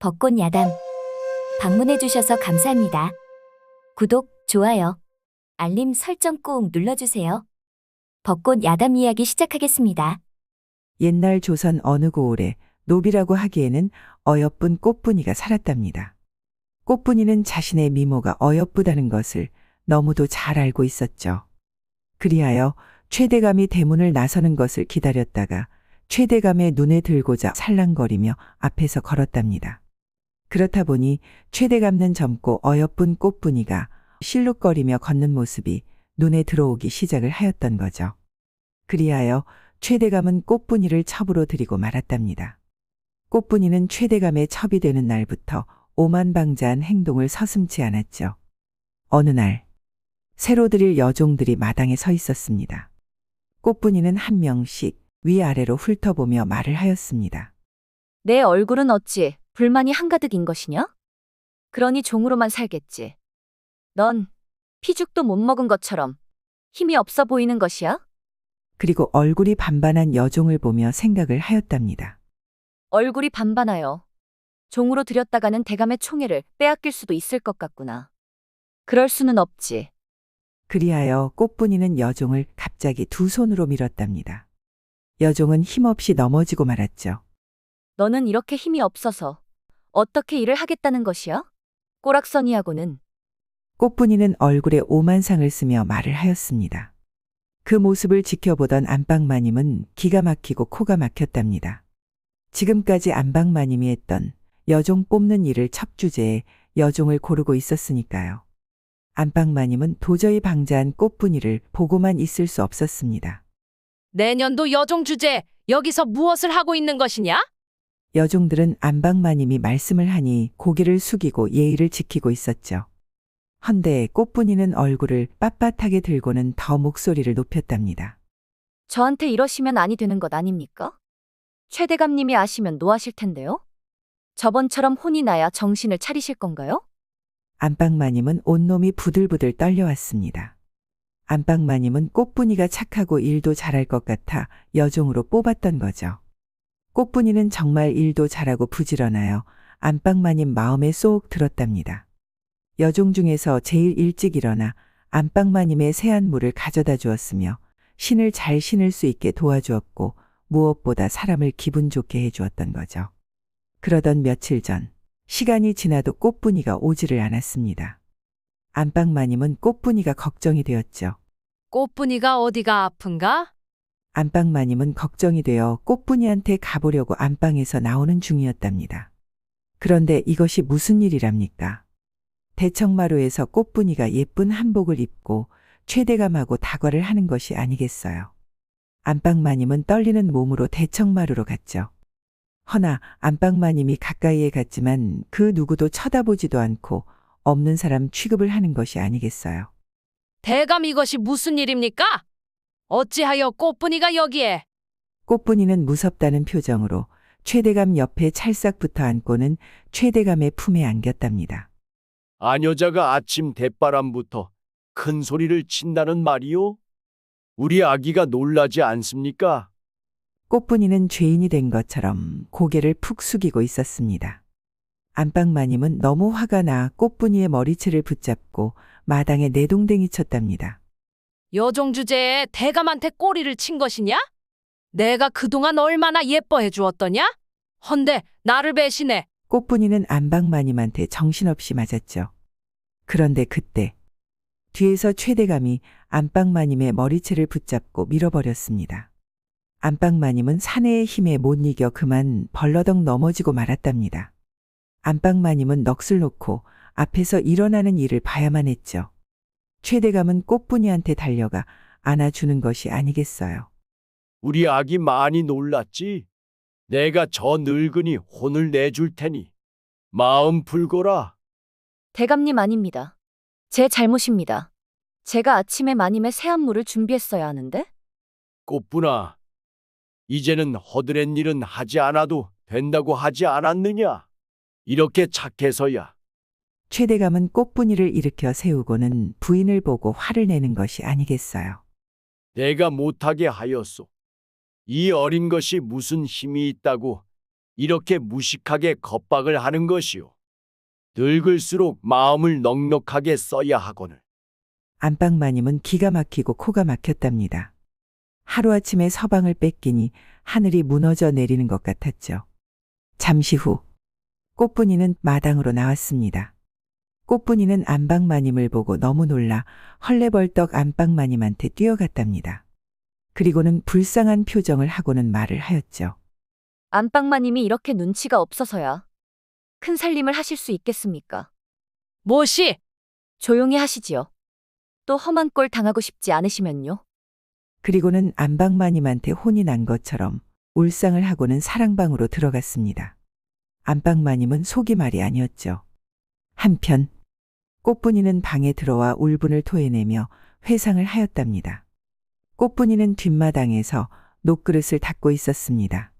벚꽃 야담 방문해주셔서 감사합니다. 구독, 좋아요, 알림 설정 꼭 눌러주세요. 벚꽃 야담 이야기 시작하겠습니다. 옛날 조선 어느 고을에 노비라고 하기에는 어여쁜 꽃분이가 살았답니다. 꽃분이는 자신의 미모가 어여쁘다는 것을 너무도 잘 알고 있었죠. 그리하여 최대감이 대문을 나서는 것을 기다렸다가 최대감의 눈에 들고자 살랑거리며 앞에서 걸었답니다. 그렇다 보니 최대감는 젊고 어여쁜 꽃분이가 실룩거리며 걷는 모습이 눈에 들어오기 시작을 하였던 거죠. 그리하여 최대감은 꽃분이를 첩으로 들이고 말았답니다. 꽃분이는 최대감의 첩이 되는 날부터 오만방자한 행동을 서슴지 않았죠. 어느 날 새로 들일 여종들이 마당에 서 있었습니다. 꽃분이는 한 명씩 위아래로 훑어보며 말을 하였습니다. 내 얼굴은 어찌 불만이 한가득인 것이냐? 그러니 종으로만 살겠지. 넌 피죽도 못 먹은 것처럼 힘이 없어 보이는 것이야? 그리고 얼굴이 반반한 여종을 보며 생각을 하였답니다. 얼굴이 반반하여 종으로 들였다가는 대감의 총애를 빼앗길 수도 있을 것 같구나. 그럴 수는 없지. 그리하여 꽃분이는 여종을 갑자기 두 손으로 밀었답니다. 여종은 힘없이 넘어지고 말았죠. 너는 이렇게 힘이 없어서 어떻게 일을 하겠다는 것이야? 꼬락서니하고는. 꽃분이는 얼굴에 오만상을 쓰며 말을 하였습니다. 그 모습을 지켜보던 안방마님은 기가 막히고 코가 막혔답니다. 지금까지 안방마님이 했던 여종 뽑는 일을 첩주제에 여종을 고르고 있었으니까요. 안방마님은 도저히 방자한 꽃분이를 보고만 있을 수 없었습니다. 내년도 여종 주제 여기서 무엇을 하고 있는 것이냐? 여종들은 안방마님이 말씀을 하니 고개를 숙이고 예의를 지키고 있었죠. 헌데 꽃분이는 얼굴을 빳빳하게 들고는 더 목소리를 높였답니다. 저한테 이러시면 아니 되는 것 아닙니까? 최대감님이 아시면 노하실 텐데요? 저번처럼 혼이 나야 정신을 차리실 건가요? 안방마님은 온몸이 부들부들 떨려왔습니다. 안방마님은 꽃분이가 착하고 일도 잘할 것 같아 여종으로 뽑았던 거죠. 꽃분이는 정말 일도 잘하고 부지런하여 안방마님 마음에 쏙 들었답니다. 여종 중에서 제일 일찍 일어나 안방마님의 새안물을 가져다 주었으며 신을 잘 신을 수 있게 도와주었고 무엇보다 사람을 기분 좋게 해주었던 거죠. 그러던 며칠 전 시간이 지나도 꽃분이가 오지를 않았습니다. 안방마님은 꽃분이가 걱정이 되었죠. 꽃분이가 어디가 아픈가? 안방마님은 걱정이 되어 꽃분이한테 가보려고 안방에서 나오는 중이었답니다. 그런데 이것이 무슨 일이랍니까? 대청마루에서 꽃분이가 예쁜 한복을 입고 최대감하고 다과를 하는 것이 아니겠어요. 안방마님은 떨리는 몸으로 대청마루로 갔죠. 허나 안방마님이 가까이에 갔지만 그 누구도 쳐다보지도 않고 없는 사람 취급을 하는 것이 아니겠어요. 대감 이것이 무슨 일입니까? 어찌하여 꽃분이가 여기에? 꽃분이는 무섭다는 표정으로 최대감 옆에 찰싹 붙어 앉고는 최대감의 품에 안겼답니다. 아녀자가 아침 대바람부터 큰 소리를 친다는 말이요? 우리 아기가 놀라지 않습니까? 꽃분이는 죄인이 된 것처럼 고개를 푹 숙이고 있었습니다. 안방마님은 너무 화가 나 꽃분이의 머리채를 붙잡고 마당에 내동댕이 쳤답니다. 여종 주제에 대감한테 꼬리를 친 것이냐? 내가 그동안 얼마나 예뻐해 주었더냐? 헌데 나를 배신해. 꽃분이는 안방마님한테 정신없이 맞았죠. 그런데 그때 뒤에서 최대감이 안방마님의 머리채를 붙잡고 밀어버렸습니다. 안방마님은 사내의 힘에 못 이겨 그만 벌러덩 넘어지고 말았답니다. 안방마님은 넋을 놓고 앞에서 일어나는 일을 봐야만 했죠. 최대감은 꽃분이한테 달려가 안아주는 것이 아니겠어요. 우리 아기 많이 놀랐지? 내가 저 늙은이 혼을 내줄 테니 마음 풀거라. 대감님 아닙니다. 제 잘못입니다. 제가 아침에 마님의 새안물을 준비했어야 하는데? 꽃분아, 이제는 허드렛 일은 하지 않아도 된다고 하지 않았느냐? 이렇게 착해서야. 최대감은 꽃분이를 일으켜 세우고는 부인을 보고 화를 내는 것이 아니겠어요. 내가 못하게 하였소. 이 어린 것이 무슨 힘이 있다고 이렇게 무식하게 겁박을 하는 것이오. 늙을수록 마음을 넉넉하게 써야 하거늘. 안방마님은 기가 막히고 코가 막혔답니다. 하루아침에 서방을 뺏기니 하늘이 무너져 내리는 것 같았죠. 잠시 후 꽃분이는 마당으로 나왔습니다. 꽃분이는 안방마님을 보고 너무 놀라 헐레벌떡 안방마님한테 뛰어갔답니다. 그리고는 불쌍한 표정을 하고는 말을 하였죠. 안방마님이 이렇게 눈치가 없어서야 큰 살림을 하실 수 있겠습니까? 뭐시? 조용히 하시지요. 또 험한 꼴 당하고 싶지 않으시면요. 그리고는 안방마님한테 혼이 난 것처럼 울상을 하고는 사랑방으로 들어갔습니다. 안방마님은 속이 말이 아니었죠. 한편 꽃분이는 방에 들어와 울분을 토해내며 회상을 하였답니다. 꽃분이는 뒷마당에서 녹그릇을 닦고 있었습니다.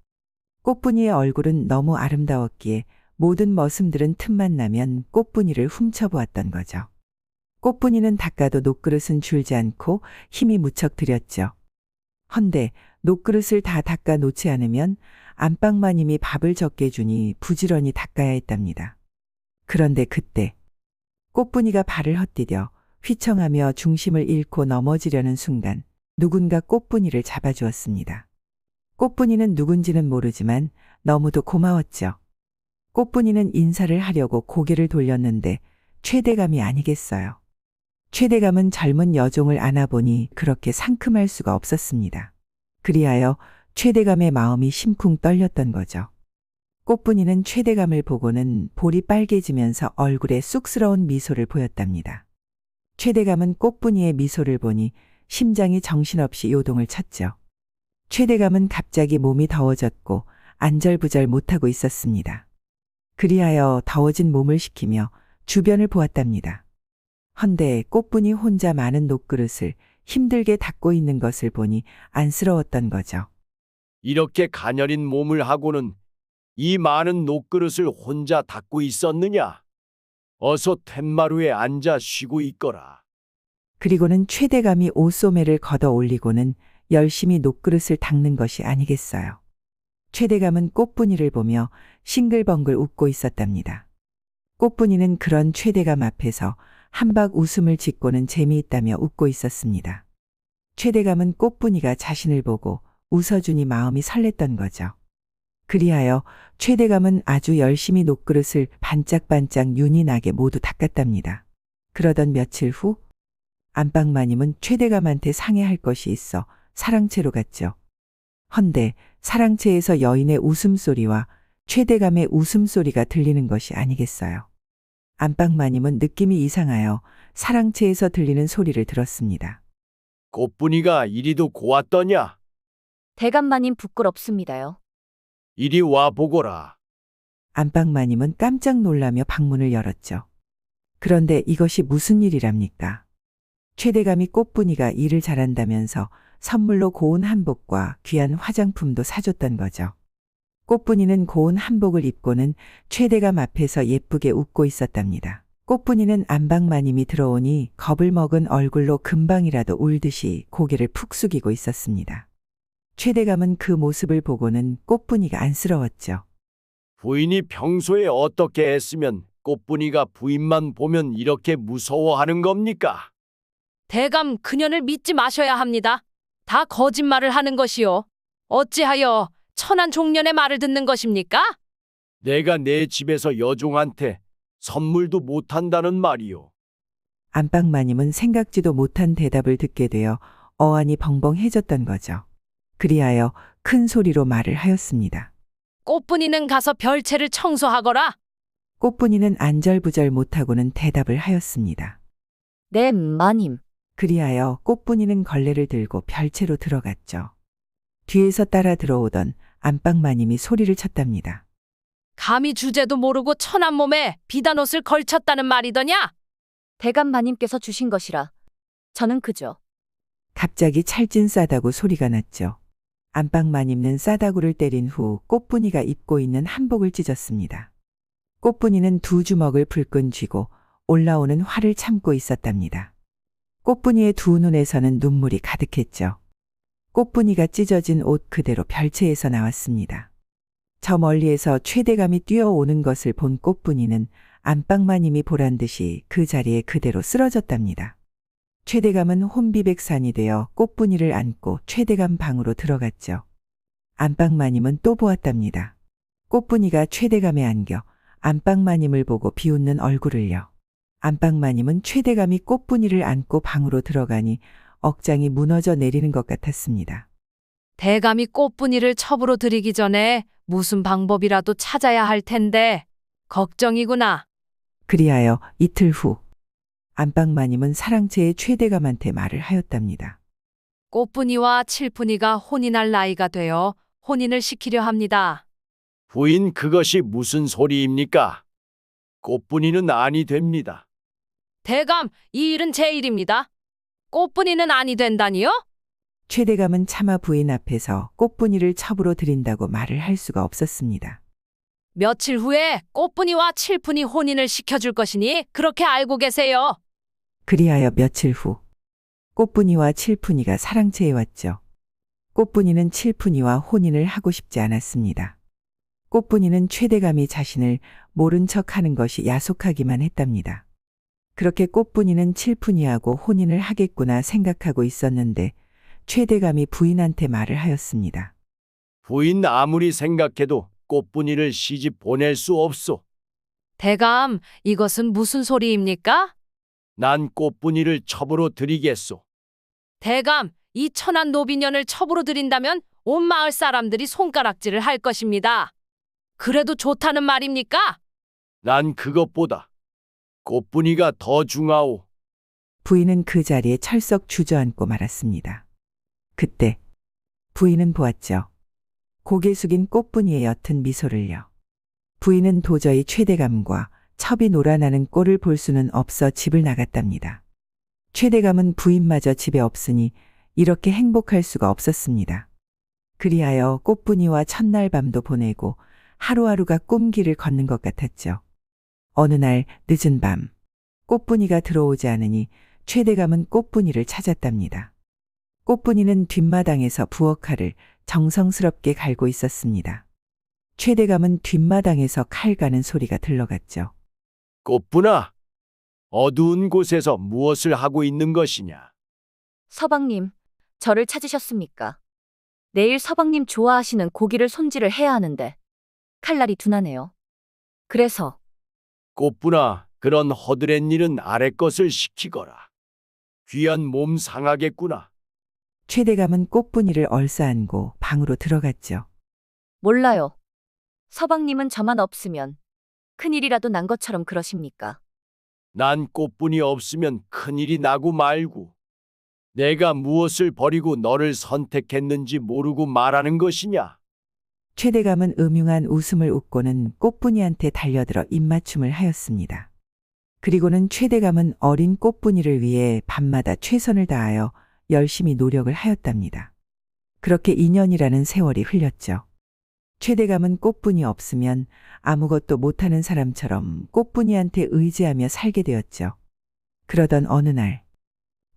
꽃분이의 얼굴은 너무 아름다웠기에 모든 머슴들은 틈만 나면 꽃분이를 훔쳐보았던 거죠. 꽃분이는 닦아도 녹그릇은 줄지 않고 힘이 무척 들였죠. 헌데 녹그릇을 다 닦아 놓지 않으면 안방마님이 밥을 적게 주니 부지런히 닦아야 했답니다. 그런데 그때 꽃분이가 발을 헛디뎌 휘청하며 중심을 잃고 넘어지려는 순간 누군가 꽃분이를 잡아주었습니다. 꽃분이는 누군지는 모르지만 너무도 고마웠죠. 꽃분이는 인사를 하려고 고개를 돌렸는데 최대감이 아니겠어요. 최대감은 젊은 여종을 안아보니 그렇게 상큼할 수가 없었습니다. 그리하여 최대감의 마음이 심쿵 떨렸던 거죠. 꽃분이는 최대감을 보고는 볼이 빨개지면서 얼굴에 쑥스러운 미소를 보였답니다. 최대감은 꽃분이의 미소를 보니 심장이 정신없이 요동을 쳤죠. 최대감은 갑자기 몸이 더워졌고 안절부절 못하고 있었습니다. 그리하여 더워진 몸을 식히며 주변을 보았답니다. 헌데 꽃분이 혼자 많은 녹그릇을 힘들게 닦고 있는 것을 보니 안쓰러웠던 거죠. 이렇게 가녀린 몸을 하고는 이 많은 녹그릇을 혼자 닦고 있었느냐? 어서 텐마루에 앉아 쉬고 있거라. 그리고는 최대감이 옷소매를 걷어 올리고는 열심히 녹그릇을 닦는 것이 아니겠어요. 최대감은 꽃분이를 보며 싱글벙글 웃고 있었답니다. 꽃분이는 그런 최대감 앞에서 한박 웃음을 짓고는 재미있다며 웃고 있었습니다. 최대감은 꽃분이가 자신을 보고 웃어주니 마음이 설렜던 거죠. 그리하여 최대감은 아주 열심히 녹그릇을 반짝반짝 윤이 나게 모두 닦았답니다. 그러던 며칠 후 안방마님은 최대감한테 상의할 것이 있어 사랑채로 갔죠. 헌데 사랑채에서 여인의 웃음소리와 최대감의 웃음소리가 들리는 것이 아니겠어요. 안방마님은 느낌이 이상하여 사랑채에서 들리는 소리를 들었습니다. 꽃분이가 이리도 고왔더냐? 대감마님 부끄럽습니다요. 이리 와 보거라. 안방마님은 깜짝 놀라며 방문을 열었죠. 그런데 이것이 무슨 일이랍니까? 최대감이 꽃분이가 일을 잘한다면서 선물로 고운 한복과 귀한 화장품도 사줬던 거죠. 꽃분이는 고운 한복을 입고는 최대감 앞에서 예쁘게 웃고 있었답니다. 꽃분이는 안방마님이 들어오니 겁을 먹은 얼굴로 금방이라도 울듯이 고개를 푹 숙이고 있었습니다. 최대감은 그 모습을 보고는 꽃분이가 안쓰러웠죠. 부인이 평소에 어떻게 했으면 꽃분이가 부인만 보면 이렇게 무서워하는 겁니까? 대감 그년을 믿지 마셔야 합니다. 다 거짓말을 하는 것이요. 어찌하여 천한 종년의 말을 듣는 것입니까? 내가 내 집에서 여종한테 선물도 못한다는 말이요. 안방마님은 생각지도 못한 대답을 듣게 되어 어안이 벙벙해졌던 거죠. 그리하여 큰 소리로 말을 하였습니다. 꽃분이는 가서 별채를 청소하거라. 꽃분이는 안절부절 못하고는 대답을 하였습니다. 네, 마님. 그리하여 꽃분이는 걸레를 들고 별채로 들어갔죠. 뒤에서 따라 들어오던 안방마님이 소리를 쳤답니다. 감히 주제도 모르고 천한 몸에 비단 옷을 걸쳤다는 말이더냐? 대감마님께서 주신 것이라 저는 그저 갑자기 찰진 싸다구 소리가 났죠. 안방마님은 싸다구를 때린 후 꽃분이가 입고 있는 한복을 찢었습니다. 꽃분이는 두 주먹을 불끈 쥐고 올라오는 화를 참고 있었답니다. 꽃분이의 두 눈에서는 눈물이 가득했죠. 꽃분이가 찢어진 옷 그대로 별채에서 나왔습니다. 저 멀리에서 최대감이 뛰어오는 것을 본 꽃분이는 안방마님이 보란 듯이 그 자리에 그대로 쓰러졌답니다. 최대감은 혼비백산이 되어 꽃분이를 안고 최대감 방으로 들어갔죠. 안방마님은 또 보았답니다. 꽃분이가 최대감에 안겨 안방마님을 보고 비웃는 얼굴을요. 안방마님은 최대감이 꽃분이를 안고 방으로 들어가니 억장이 무너져 내리는 것 같았습니다. 대감이 꽃분이를 첩으로 들이기 전에 무슨 방법이라도 찾아야 할 텐데 걱정이구나. 그리하여 이틀 후 안방마님은 사랑채의 최대감한테 말을 하였답니다. 꽃분이와 칠분이가 혼인할 나이가 되어 혼인을 시키려 합니다. 부인 그것이 무슨 소리입니까? 꽃분이는 아니 됩니다. 대감, 이 일은 제 일입니다. 꽃분이는 아니 된다니요? 최대감은 차마 부인 앞에서 꽃분이를 첩으로 들인다고 말을 할 수가 없었습니다. 며칠 후에 꽃분이와 칠분이 혼인을 시켜줄 것이니 그렇게 알고 계세요. 그리하여 며칠 후 꽃분이와 칠푼이가 사랑채에 왔죠. 꽃분이는 칠푼이와 혼인을 하고 싶지 않았습니다. 꽃분이는 최대감이 자신을 모른 척하는 것이 야속하기만 했답니다. 그렇게 꽃분이는 칠푼이하고 혼인을 하겠구나 생각하고 있었는데 최대감이 부인한테 말을 하였습니다. 부인 아무리 생각해도 꽃분이를 시집 보낼 수 없소. 대감, 이것은 무슨 소리입니까? 난 꽃분이를 첩으로 드리겠소. 대감, 이 천한 노비년을 첩으로 들인다면 온 마을 사람들이 손가락질을 할 것입니다. 그래도 좋다는 말입니까? 난 그것보다 꽃분이가 더 중하오. 부인은 그 자리에 철썩 주저앉고 말았습니다. 그때 부인은 보았죠. 고개 숙인 꽃분이의 옅은 미소를요. 부인은 도저히 최대감과 첩이 놀아나는 꼴을 볼 수는 없어 집을 나갔답니다. 최대감은 부인마저 집에 없으니 이렇게 행복할 수가 없었습니다. 그리하여 꽃분이와 첫날 밤도 보내고 하루하루가 꿈길을 걷는 것 같았죠. 어느 날 늦은 밤 꽃분이가 들어오지 않으니 최대감은 꽃분이를 찾았답니다. 꽃분이는 뒷마당에서 부엌칼을 정성스럽게 갈고 있었습니다. 최대감은 뒷마당에서 칼 가는 소리가 들러갔죠. 꽃분아, 어두운 곳에서 무엇을 하고 있는 것이냐? 서방님, 저를 찾으셨습니까? 내일 서방님 좋아하시는 고기를 손질을 해야 하는데 칼날이 둔하네요. 그래서 꽃분아, 그런 허드렛 일은 아래 것을 시키거라. 귀한 몸 상하겠구나. 최대감은 꽃분이를 얼싸안고 방으로 들어갔죠. 몰라요. 서방님은 저만 없으면 큰일이라도 난 것처럼 그러십니까? 난 꽃분이 없으면 큰일이 나고 말고. 내가 무엇을 버리고 너를 선택했는지 모르고 말하는 것이냐? 최대감은 음흉한 웃음을 웃고는 꽃분이한테 달려들어 입맞춤을 하였습니다. 그리고는 최대감은 어린 꽃분이를 위해 밤마다 최선을 다하여 열심히 노력을 하였답니다. 그렇게 2년이라는 세월이 흘렸죠. 최대감은 꽃분이 없으면 아무것도 못하는 사람처럼 꽃분이한테 의지하며 살게 되었죠. 그러던 어느 날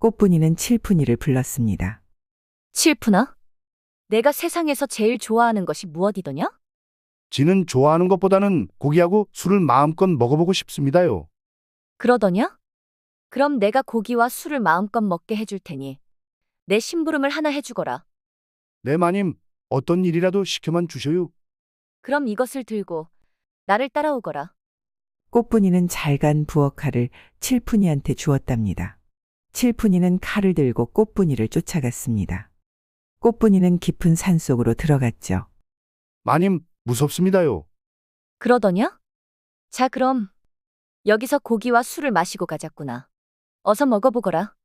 꽃분이는 칠푼이를 불렀습니다. 칠푼아? 내가 세상에서 제일 좋아하는 것이 무엇이더냐? 지는 좋아하는 것보다는 고기하고 술을 마음껏 먹어보고 싶습니다요. 그러더냐? 그럼 내가 고기와 술을 마음껏 먹게 해줄 테니 내 심부름을 하나 해주거라. 네 마님, 어떤 일이라도 시켜만 주셔요. 그럼 이것을 들고 나를 따라오거라. 꽃분이는 잘간 부엌칼을 칠푼이한테 주었답니다. 칠푼이는 칼을 들고 꽃분이를 쫓아갔습니다. 꽃분이는 깊은 산속으로 들어갔죠. 마님, 무섭습니다요. 그러더냐? 자, 그럼 여기서 고기와 술을 마시고 가자꾸나. 어서 먹어보거라.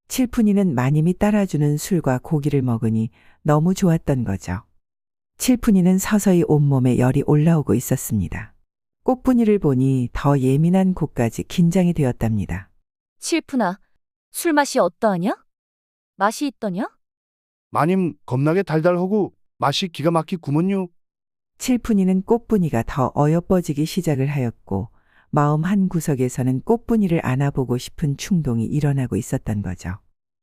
칠푼이는 마님이 따라주는 술과 고기를 먹으니 너무 좋았던 거죠. 칠푼이는 서서히 온몸에 열이 올라오고 있었습니다. 꽃분이를 보니 더 예민한 곳까지 긴장이 되었답니다. 칠푼아, 술 맛이 어떠하냐? 맛이 있더냐? 마님, 겁나게 달달하고 맛이 기가 막히구먼요. 칠푼이는 꽃분이가 더 어여뻐지기 시작을 하였고 마음 한 구석에서는 꽃분이를 안아보고 싶은 충동이 일어나고 있었던 거죠.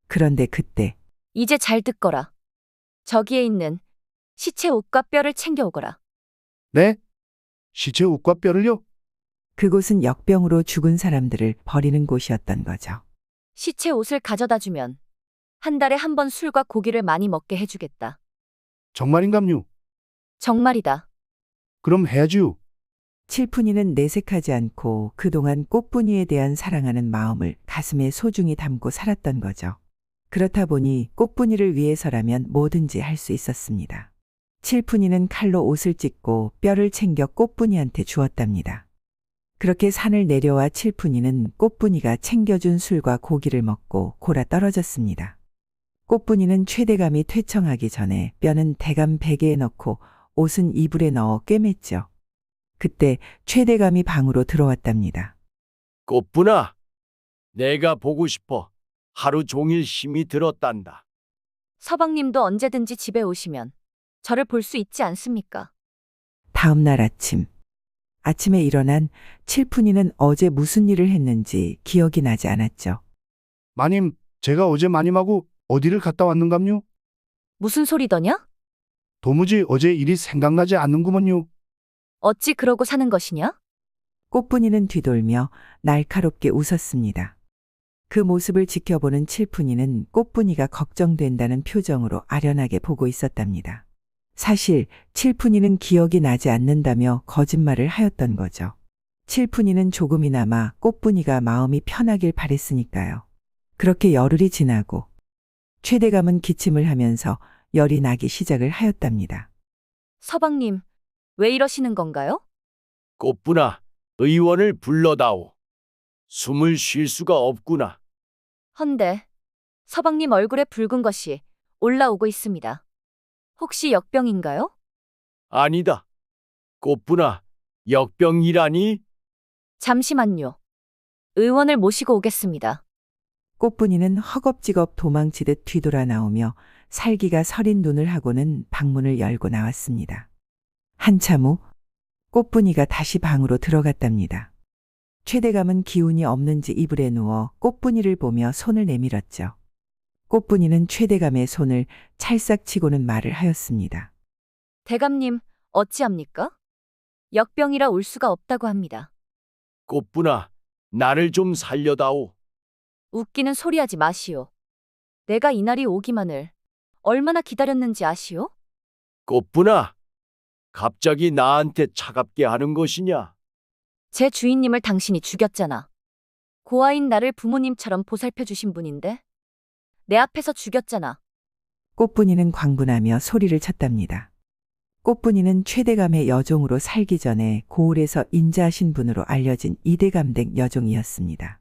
그런데 그때 이제 잘 듣거라. 저기에 있는 시체 옷과 뼈를 챙겨오거라. 네? 시체 옷과 뼈를요? 그곳은 역병으로 죽은 사람들을 버리는 곳이었던 거죠. 시체 옷을 가져다 주면 한 달에 한 번 술과 고기를 많이 먹게 해주겠다. 정말인감요? 정말이다. 그럼 해야지요. 칠푼이는 내색하지 않고 그동안 꽃분이에 대한 사랑하는 마음을 가슴에 소중히 담고 살았던 거죠. 그렇다 보니 꽃분이를 위해서라면 뭐든지 할 수 있었습니다. 칠푼이는 칼로 옷을 찢고 뼈를 챙겨 꽃분이한테 주었답니다. 그렇게 산을 내려와 칠푼이는 꽃분이가 챙겨준 술과 고기를 먹고 골아 떨어졌습니다. 꽃분이는 최대감이 퇴청하기 전에 뼈는 대감 베개에 넣고 옷은 이불에 넣어 꿰맸죠. 그때 최대감이 방으로 들어왔답니다. 꽃분아, 내가 보고 싶어. 하루 종일 힘이 들었단다. 서방님도 언제든지 집에 오시면 저를 볼 수 있지 않습니까? 다음 날 아침에 일어난 칠푼이는 어제 무슨 일을 했는지 기억이 나지 않았죠. 마님, 제가 어제 마님하고 어디를 갔다 왔는감요? 무슨 소리더냐? 도무지 어제 일이 생각나지 않는구먼요. 어찌 그러고 사는 것이냐? 꽃분이는 뒤돌며 날카롭게 웃었습니다. 그 모습을 지켜보는 칠푼이는 꽃분이가 걱정된다는 표정으로 아련하게 보고 있었답니다. 사실 칠푼이는 기억이 나지 않는다며 거짓말을 하였던 거죠. 칠푼이는 조금이나마 꽃분이가 마음이 편하길 바랬으니까요. 그렇게 열흘이 지나고 최대감은 기침을 하면서 열이 나기 시작을 하였답니다. 서방님, 왜 이러시는 건가요? 꽃분아, 의원을 불러다오. 숨을 쉴 수가 없구나. 헌데 서방님 얼굴에 붉은 것이 올라오고 있습니다. 혹시 역병인가요? 아니다. 꽃분아, 역병이라니? 잠시만요. 의원을 모시고 오겠습니다. 꽃분이는 허겁지겁 도망치듯 뒤돌아 나오며 살기가 서린 눈을 하고는 방문을 열고 나왔습니다. 한참 후 꽃분이가 다시 방으로 들어갔답니다. 최대감은 기운이 없는지 이불에 누워 꽃분이를 보며 손을 내밀었죠. 꽃분이는 최대감의 손을 찰싹 치고는 말을 하였습니다. 대감님, 어찌합니까? 역병이라 올 수가 없다고 합니다. 꽃분아, 나를 좀 살려다오. 웃기는 소리하지 마시오. 내가 이날이 오기만을 얼마나 기다렸는지 아시오? 꽃분아, 갑자기 나한테 차갑게 하는 것이냐? 제 주인님을 당신이 죽였잖아. 고아인 나를 부모님처럼 보살펴 주신 분인데 내 앞에서 죽였잖아. 꽃분이는 광분하며 소리를 쳤답니다. 꽃분이는 최대감의 여종으로 살기 전에 고을에서 인자하신 분으로 알려진 이대감댁 여종이었습니다.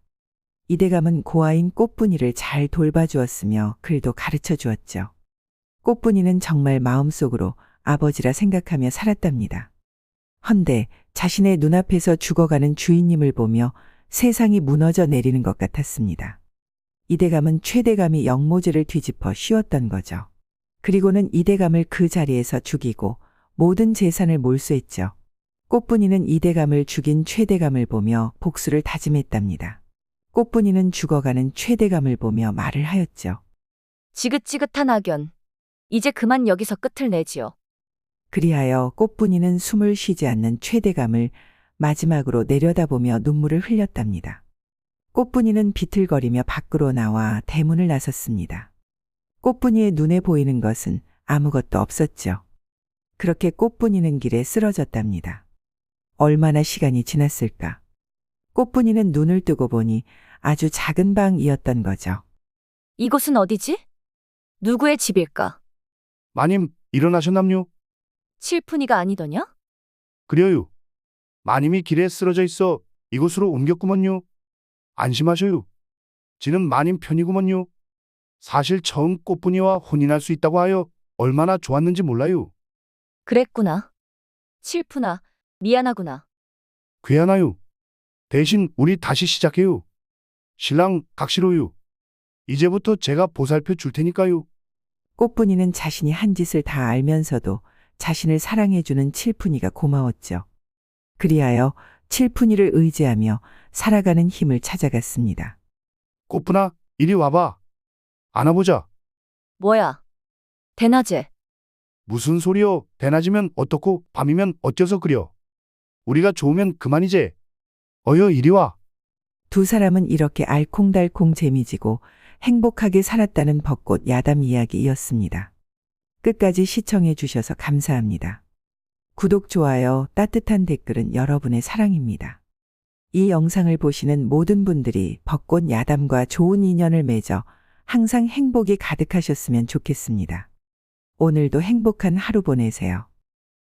이대감은 고아인 꽃분이를 잘 돌봐주었으며 글도 가르쳐 주었죠. 꽃분이는 정말 마음속으로 아버지라 생각하며 살았답니다. 헌데 자신의 눈앞에서 죽어가는 주인님을 보며 세상이 무너져 내리는 것 같았습니다. 이대감은 최대감이 역모제를 뒤집어 씌웠던 거죠. 그리고는 이대감을 그 자리에서 죽이고 모든 재산을 몰수했죠. 꽃분이는 이대감을 죽인 최대감을 보며 복수를 다짐했답니다. 꽃분이는 죽어가는 최대감을 보며 말을 하였죠. 지긋지긋한 악연. 이제 그만 여기서 끝을 내지요. 그리하여 꽃분이는 숨을 쉬지 않는 최대감을 마지막으로 내려다보며 눈물을 흘렸답니다. 꽃분이는 비틀거리며 밖으로 나와 대문을 나섰습니다. 꽃분이의 눈에 보이는 것은 아무것도 없었죠. 그렇게 꽃분이는 길에 쓰러졌답니다. 얼마나 시간이 지났을까? 꽃분이는 눈을 뜨고 보니 아주 작은 방이었던 거죠. 이곳은 어디지? 누구의 집일까? 마님, 일어나셨남요? 칠푼이가 아니더냐? 그려요. 마님이 길에 쓰러져 있어 이곳으로 옮겼구먼요. 안심하셔요. 지는 마님 편이구먼요. 사실 처음 꽃분이와 혼인할 수 있다고 하여 얼마나 좋았는지 몰라요. 그랬구나. 칠푼아, 미안하구나. 괴하나요. 대신 우리 다시 시작해요. 신랑 각시로요. 이제부터 제가 보살펴 줄 테니까요. 꽃분이는 자신이 한 짓을 다 알면서도 자신을 사랑해주는 칠푼이가 고마웠죠. 그리하여 칠푼이를 의지하며 살아가는 힘을 찾아갔습니다. 꽃분아, 이리 와봐. 안아보자. 뭐야? 대낮에 무슨 소리요? 대낮이면 어떻고 밤이면 어째서 그려? 우리가 좋으면 그만이제. 어여 이리 와. 두 사람은 이렇게 알콩달콩 재미지고 행복하게 살았다는 벚꽃 야담 이야기였습니다. 끝까지 시청해 주셔서 감사합니다. 구독, 좋아요, 따뜻한 댓글은 여러분의 사랑입니다. 이 영상을 보시는 모든 분들이 벚꽃 야담과 좋은 인연을 맺어 항상 행복이 가득하셨으면 좋겠습니다. 오늘도 행복한 하루 보내세요.